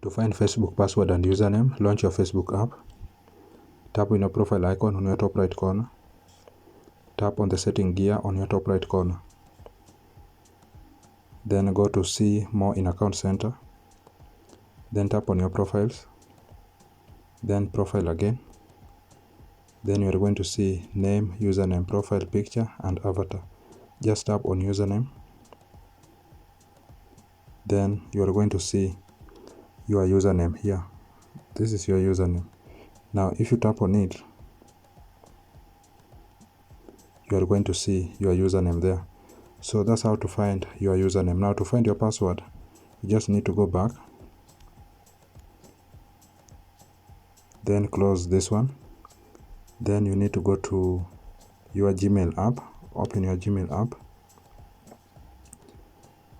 To find Facebook password and username, launch your Facebook app. Tap on your profile icon on your top right corner. Tap on the setting gear on your top right corner. Then go to see more in account center. Then tap on your profiles. Then profile again. Then you are going to see name, username, profile picture and avatar. Just tap on username. Then you are going to see your username here. This is your username. Now if you tap on it, you are going to see your username there. So that's how to find your username. Now to find your password, you just need to go back, then close this one. Then you need to go to your Gmail app, open your Gmail app,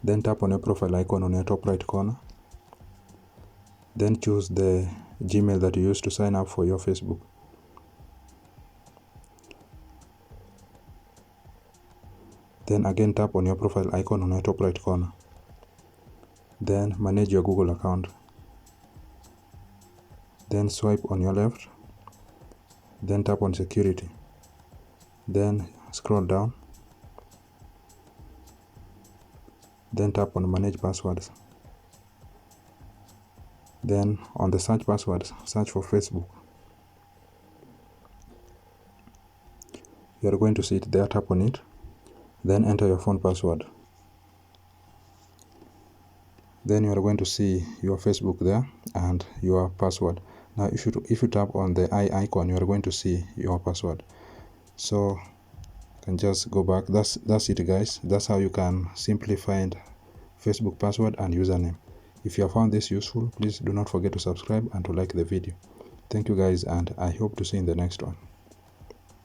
then tap on your profile icon on your top right corner. Then choose the Gmail that you used to sign up for your Facebook. Then again tap on your profile icon on your top right corner. Then manage your Google account. Then swipe on your left. Then tap on security. Then scroll down. Then tap on manage passwords. Then on the search passwords, search for Facebook. You are going to see it there, tap on it. Then enter your phone password. Then you are going to see your Facebook there and your password. Now if you tap on the eye icon, you are going to see your password. So you can just go back. That's it guys. That's how you can simply find Facebook password and username. If you have found this useful, please do not forget to subscribe and to like the video. Thank you guys, and I hope to see you in the next one.